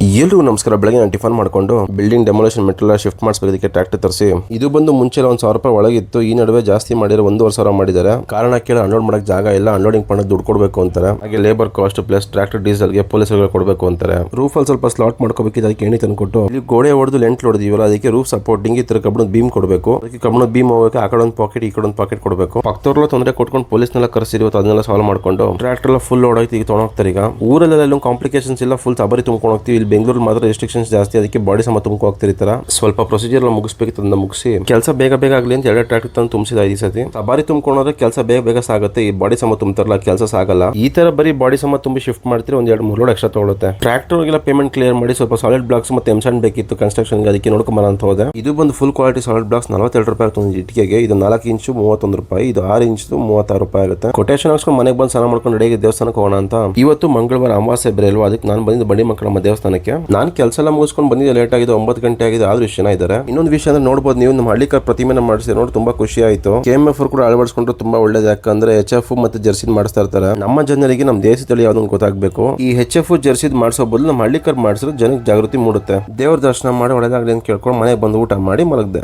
ಎಲ್ರಿಗೂ ನಮಸ್ಕಾರ. ಬೆಳಗ್ಗೆ ನಾನು ಟಿಫನ್ ಮಾಡ್ಕೊಂಡು ಬಿಲ್ಡಿಂಗ್ ಡೆಮೊಲೇಷನ್ ಮೆಟೀರಿಯಲ್ ಶಿಫ್ಟ್ ಮಾಡಿಸೋದಕ್ಕೆ ಟ್ರ್ಯಾಕ್ಟರ್ ತರಿಸಿ ಇದು ಬಂದು ಮುಂಚೆ 1,000 ರೂಪಾಯಿ ಒಳಗಿತ್ತು. ಈ ನಡುವೆ ಜಾಸ್ತಿ ಮಾಡಿದ್ರೆ 1,500 ಮಾಡಿದ್ದಾರೆ. ಕಾರಣ ಕೇಳಿ ಅನ್ಲೋಡ್ ಮಾಡಕ್ ಜಾಗ ಇಲ್ಲ, ಅನ್ಲೋಡಿಂಗ್ ಮಾಡೋದು ದುಡ್ಡು ಕೊಡಬೇಕು ಅಂತಾರೆ. ಹಾಗೆ ಲೇಬರ್ ಕಾಸ್ಟ್ ಪ್ಲಸ್ ಟ್ರ್ಯಾಕ್ಟರ್ ಡೀಸೆಲ್ಗೆ ಪೊಲೀಸರಿಗೆ ಕೊಡಬೇಕು ಅಂತಾರೆ. ರೂಫ್ ಅಲ್ಲಿ ಸ್ವಲ್ಪ ಸ್ಲಾಟ್ ಮಾಡ್ಕೋಬೇಕಿದೆ, ಅದಕ್ಕೆ ಎಣ್ಣೆ ತಂದ್ಕೊಟ್ಟು ಇಲ್ಲಿ ಗೋಡೆ ಹೊಡೆದು ಲೆಂಟ್ ಹೊಡೆದಿವಲ್ಲ, ಅದಕ್ಕೆ ರೂಫ್ ಸಪೋರ್ಟಿಂಗ್ ಈ ತರ ಕಬ್ಬಣದ ಬೀಮ್ ಕೊಡಬೇಕು. ಅದಕ್ಕೆ ಕಬ್ಬಣದ ಬೀಮ್ ಹೋಗಕ್ಕೆ ಆ ಕಡೆ ಒಂದು ಪಾಕೆಟ್ ಈ ಕಡೆ ಒಂದು ಪಾಕೆಟ್ ಕೊಡಬೇಕು. ಪಕ್ಕದವ್ರೆಲ್ಲ ತೊಂದರೆ ಕೊಟ್ಕೊಂಡು ಪೊಲೀಸ್ನೆಲ್ಲ ಕರೆಸಿರಿ, ಅದನ್ನೆಲ್ಲ ಸಾಲ್ವ್ ಮಾಡ್ಕೊಂಡು ಟ್ರ್ಯಾಕ್ಟರ್ ಎಲ್ಲ ಫುಲ್ ಲೋಡ್ ಆಯ್ತು. ಈಗ ತೊಗೊಂಡೋಗ್ತಾರೆ. ಈಗ ಊರಲ್ಲೆಲ್ಲ ಕಾಂಪ್ಲಿಕೇಶನ್ಸ್ ಇಲ್ಲ, ಫುಲ್ ಸಬರಿ ತುಂಬ್ಕೊಂಡು ಹೋಗ್ತೀವಿ. ಇಲ್ಲಿ ಬೆಂಗಳೂರು ಮಾತ್ರ ರೆಸ್ಟ್ರಿಕ್ಷನ್ಸ್ ಜಾಸ್ತಿ, ಅದಕ್ಕೆ ಬಾಡಿ ಸಮ ತುಂಬ್ಕೊ ಹೋಗ್ತಿರ್ತಾರ. ಸ್ವಲ್ಪ ಪ್ರೊಸೀಜರ್ ಮುಗಿಸ್ಬೇಕಿತ್ತು, ಅದನ್ನ ಮುಗಿಸಿ ಕೆಲಸ ಬೇಗ ಬೇಗ ಆಗಲಿ ಅಂತ 2 ಟ್ರ್ಯಾಕ್ಟರ್ ತಂದು ತುಂಬಿಸಿದ. ಈ ಸತಿ ಸಬಾರಿ ತುಂಬ್ಕೊಂಡ್ರೆ ಕೆಲಸ ಬೇಗ ಬೇಗ ಸಾಗುತ್ತೆ. ಈ ಬಾಡಿ ಸಮ ತುಂಬ್ತಾರಲ್ಲ, ಕೆಲಸ ಸಾಗಲ್ಲ. ಈ ತರ ಬರೀ ಬಾಡಿ ಸಮ ತುಂಬಿ ಶಿಫ್ಟ್ ಮಾಡ್ತೀರಿ, 1-2-3 ಲೋಡ್ ಎಕ್ಸ್ಟ್ರಾ ತಗೊಳುತ್ತೆ. ಟ್ರ್ಯಾಕ್ಟರ್ಗೆಲ್ಲ ಪೇಮೆಂಟ್ ಕ್ಲಿಯರ್ ಮಾಡಿ ಸ್ವಲ್ಪ ಸಾಲಿಡ್ ಬ್ಲಾಕ್ಸ್ ಮತ್ತೆ ಎಮ್ಸಂಡ್ ಬೇಕಿತ್ತು ಕನ್ಸ್ಟ್ರಕ್ಷನ್, ಅದಕ್ಕೆ ನೋಡ್ಕೊಂಬರ ಅಂತ ಹೋದೆ. ಇದು ಬಂದು ಫುಲ್ ಕ್ವಾಲಿಟಿ ಸಾಲಿಡ್ ಬ್ಲಾಕ್ಸ್ 42 ರೂಪಾಯಿ ಒಂದು ಇಟ್ಟಿಗೆಗೆ. ಇದು 4 ಇಂಚು 31 ರೂಪಾಯಿ, ಇದು 6 ಇಂಚು 36 ರೂಪಾಯಿ ಆಗುತ್ತೆ. ಕೊಟೇಶನ್ ಹಾಕ್ಸ್ಕೊಂಡು ಮನೆಗೆ ಬಂದು ಸ್ನಾನ ಮಾಡ್ಕೊಂಡು ರೆಡಿಯಾಗಿ ದೇವಸ್ಥಾನಕ್ಕೆ ಹೋಗೋಣ ಅಂತ. ಇವತ್ತು ಮಂಗಳವಾರ ಅಮಾವಾಸ್ಯೆ ಬೇರೆ ಅಲ್ವಾ, ಅದಕ್ಕೆ ನಾನು ಬಂದಿದ್ದು ಬಡಿ ಮಕ್ಕಳಮ್ಮ ದೇವಸ್ಥಾನಕ್ಕೆ. ನಾನು ಕೆಲಸ ಎಲ್ಲ ಮುಗಿಸ್ಕೊಂಡು ಬಂದಿದ್ದೆ, ಲೇಟ್ ಆಗಿದೆ, 9 ಗಂಟೆ ಆಗಿದೆ. ಆದ್ರೂ ಇಷ್ಟು ಜನ ಇದ್ದಾರೆ. ಇನ್ನೊಂದು ವಿಷಯ ಅಂದ್ರೆ ನೋಡಬಹುದು ನೀವು, ನಮ್ಮ ಹಳ್ಳಿಕರ್ ಪ್ರತಿಮೆನ ಮಾಡಿಸಿ ನೋಡಿ ತುಂಬಾ ಖುಷಿ ಆಯ್ತು. KMF ಕೂಡ ಅಳವಡಿಸ್ಕೊಂಡ್ರೆ ತುಂಬಾ ಒಳ್ಳೇದು, ಯಾಕಂದ್ರೆ HF ಮತ್ತೆ ಜರ್ಸಿ ಮಾಡಿಸ್ತಾ ಇರ್ತಾರೆ. ನಮ್ಮ ಜನರಿಗೆ ನಮ್ಮ ದೇಸಿ ತಳಿ ಯಾವ್ದೊಂದು ಗೊತ್ತಾಗಬೇಕು. ಈ HF ಜರ್ಸಿ ಮಾಡಿಸೋ ಬದಲು ನಮ್ಮ ಹಳ್ಳಿಕರ್ ಮಾಡಿಸಿದ್ರೆ ಜನಕ್ಕೆ ಜಾಗೃತಿ ಮೂಡುತ್ತೆ. ದೇವ್ರ ದರ್ಶನ ಮಾಡಿ ಒಳ್ಳೇದಾಗಲಿ ಅಂತ ಕೇಳ್ಕೊಂಡು ಮನೆಗೆ ಬಂದು ಊಟ ಮಾಡಿ ಮಲಗಿದೆ.